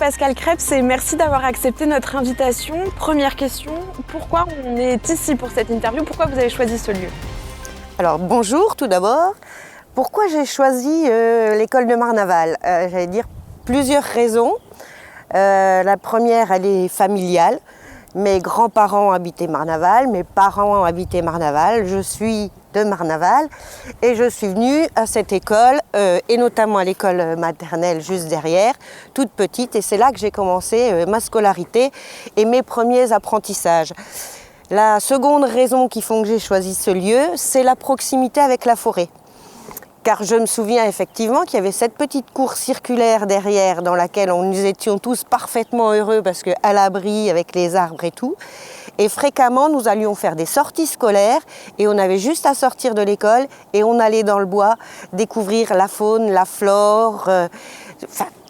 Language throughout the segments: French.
Pascal Krebs et merci d'avoir accepté notre invitation. Première question, pourquoi on est ici pour cette interview? Pourquoi vous avez choisi ce lieu? Alors bonjour tout d'abord. Pourquoi j'ai choisi l'école de Marnaval? J'allais dire plusieurs raisons. La première, elle est familiale. Mes grands-parents habitaient Marnaval, mes parents habitaient Marnaval. Je suis de Marnaval et je suis venue à cette école et notamment à l'école maternelle juste derrière, toute petite, et c'est là que j'ai commencé ma scolarité et mes premiers apprentissages. La seconde raison qui font que j'ai choisi ce lieu, c'est la proximité avec la forêt. Car je me souviens effectivement qu'il y avait cette petite cour circulaire derrière dans laquelle nous étions tous parfaitement heureux parce qu'à l'abri avec les arbres et tout. Et fréquemment, nous allions faire des sorties scolaires et on avait juste à sortir de l'école et on allait dans le bois découvrir la faune, la flore.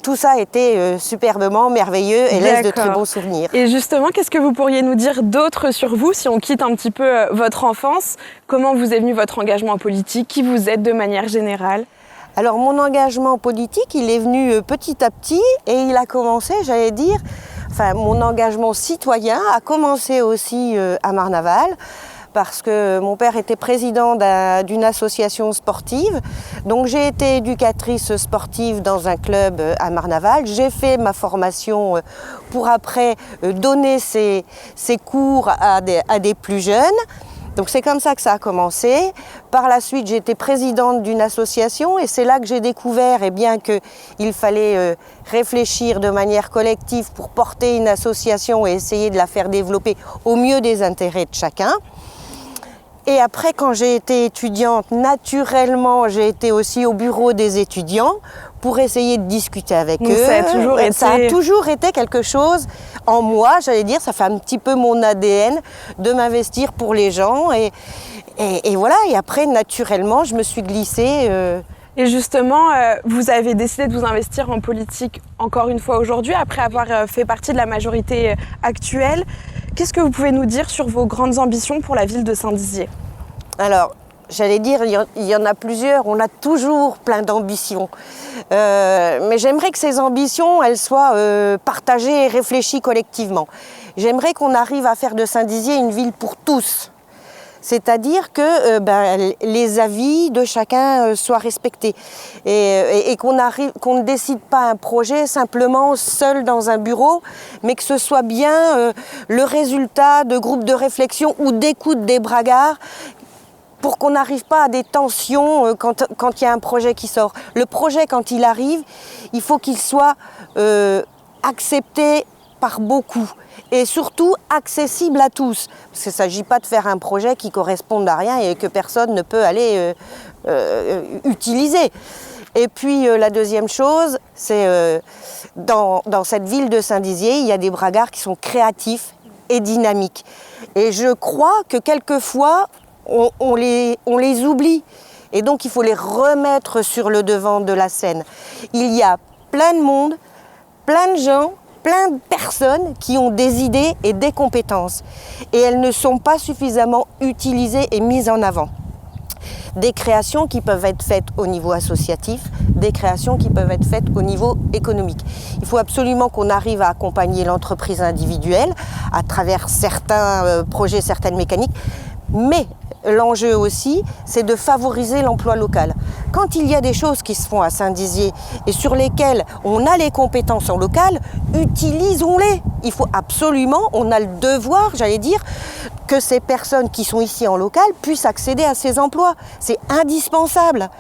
Tout ça était superbement merveilleux et laisse de très bons souvenirs. Et justement, qu'est-ce que vous pourriez nous dire d'autre sur vous si on quitte un petit peu votre enfance? Comment vous est venu votre engagement politique? Qui vous êtes de manière générale? Alors mon engagement politique, il est venu petit à petit et il a commencé, j'allais dire, mon engagement citoyen a commencé aussi à Marnaval. Parce que mon père était président d'une association sportive. Donc j'ai été éducatrice sportive dans un club à Marnaval. J'ai fait ma formation pour après donner ces cours à des plus jeunes. Donc c'est comme ça que ça a commencé. Par la suite, j'ai été présidente d'une association et c'est là que j'ai découvert qu'il fallait réfléchir de manière collective pour porter une association et essayer de la faire développer au mieux des intérêts de chacun. Et après, quand j'ai été étudiante, naturellement, j'ai été aussi au bureau des étudiants pour essayer de discuter avec eux. Ça a toujours été quelque chose en moi, j'allais dire, ça fait un petit peu mon ADN de m'investir pour les gens. Et voilà, et après, naturellement, je me suis glissée. Et justement, vous avez décidé de vous investir en politique encore une fois aujourd'hui, après avoir fait partie de la majorité actuelle. Qu'est-ce que vous pouvez nous dire sur vos grandes ambitions pour la ville de Saint-Dizier? Alors, j'allais dire, il y en a plusieurs, on a toujours plein d'ambitions. Mais j'aimerais que ces ambitions, elles soient partagées et réfléchies collectivement. J'aimerais qu'on arrive à faire de Saint-Dizier une ville pour tous. C'est-à-dire que les avis de chacun soient respectés et qu'on ne décide pas un projet simplement seul dans un bureau, mais que ce soit bien le résultat de groupes de réflexion ou d'écoute des bragards pour qu'on n'arrive pas à des tensions quand il y a un projet qui sort. Le projet, quand il arrive, il faut qu'il soit accepté par beaucoup et surtout accessible à tous. Parce qu'il ne s'agit pas de faire un projet qui ne corresponde à rien et que personne ne peut aller utiliser. Et puis la deuxième chose, c'est dans cette ville de Saint-Dizier, il y a des bragards qui sont créatifs et dynamiques. Et je crois que quelquefois, on les oublie. Et donc il faut les remettre sur le devant de la scène. Il y a plein de monde, plein de gens, plein de personnes qui ont des idées et des compétences. Et elles ne sont pas suffisamment utilisées et mises en avant. Des créations qui peuvent être faites au niveau associatif, des créations qui peuvent être faites au niveau économique. Il faut absolument qu'on arrive à accompagner l'entreprise individuelle à travers certains projets, certaines mécaniques, mais l'enjeu aussi, c'est de favoriser l'emploi local. Quand il y a des choses qui se font à Saint-Dizier et sur lesquelles on a les compétences en local, utilisons-les. Il faut absolument, on a le devoir, j'allais dire, que ces personnes qui sont ici en local puissent accéder à ces emplois. C'est indispensable.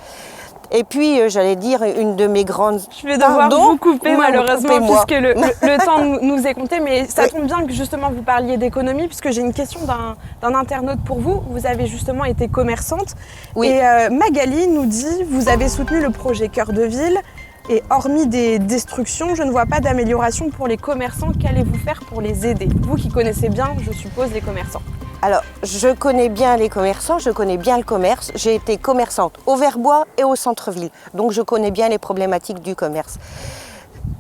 Et puis, j'allais dire, une de mes grandes... Je vais devoir vous couper malheureusement, puisque le temps nous est compté, mais ça tombe bien que justement vous parliez d'économie, puisque j'ai une question d'un internaute pour vous. Vous avez justement été commerçante. Oui. Et Magali nous dit, vous avez soutenu le projet Cœur de Ville, et hormis des destructions, je ne vois pas d'amélioration pour les commerçants. Qu'allez-vous faire pour les aider? Vous qui connaissez bien, je suppose, les commerçants. Alors, je connais bien les commerçants, je connais bien le commerce. J'ai été commerçante au Verbois et au centre-ville. Donc, je connais bien les problématiques du commerce.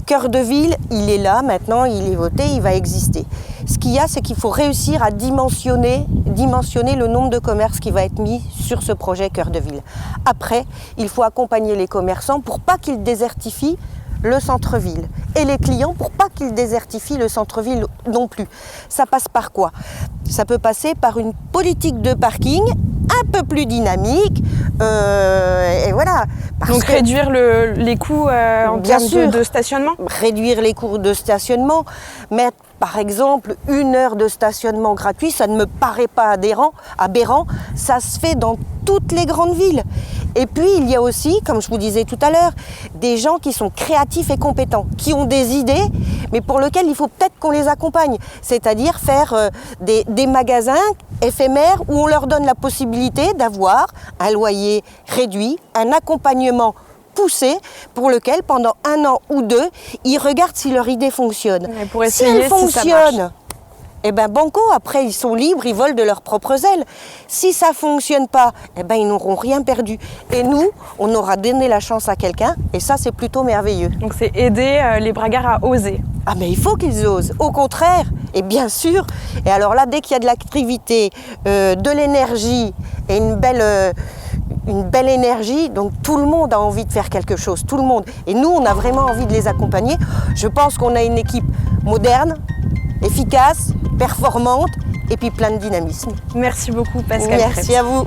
Cœur de Ville, il est là maintenant, il est voté, il va exister. Ce qu'il y a, c'est qu'il faut réussir à dimensionner le nombre de commerces qui va être mis sur ce projet Cœur de Ville. Après, il faut accompagner les commerçants pour pas qu'ils désertifient le centre-ville et les clients pour pas qu'ils désertifient le centre-ville non plus. Ça passe par quoi? Ça peut passer par une politique de parking un peu plus dynamique, et voilà. Donc réduire les coûts en termes de stationnement? Réduire les coûts de stationnement, mettre par exemple 1 heure de stationnement gratuit, ça ne me paraît pas aberrant, ça se fait dans toutes les grandes villes. Et puis il y a aussi, comme je vous disais tout à l'heure, des gens qui sont créatifs et compétents, qui ont des idées, mais pour lesquelles il faut peut-être qu'on les accompagne. C'est-à-dire faire des magasins éphémères où on leur donne la possibilité d'avoir un loyer réduit, un accompagnement poussé pour lequel pendant 1 an ou 2, ils regardent si leur idée fonctionne. Pour essayer, si elle fonctionne, eh ben banco, après ils sont libres, ils volent de leurs propres ailes. Si ça fonctionne pas, eh ben ils n'auront rien perdu. Et nous, on aura donné la chance à quelqu'un, et ça c'est plutôt merveilleux. Donc c'est aider les bragards à oser. Ah mais il faut qu'ils osent, au contraire, et bien sûr. Et alors là, dès qu'il y a de l'activité, de l'énergie et une belle énergie, donc tout le monde a envie de faire quelque chose, tout le monde. Et nous, on a vraiment envie de les accompagner. Je pense qu'on a une équipe moderne, efficace, performante et puis plein de dynamisme. Merci beaucoup Pascale. Merci à vous.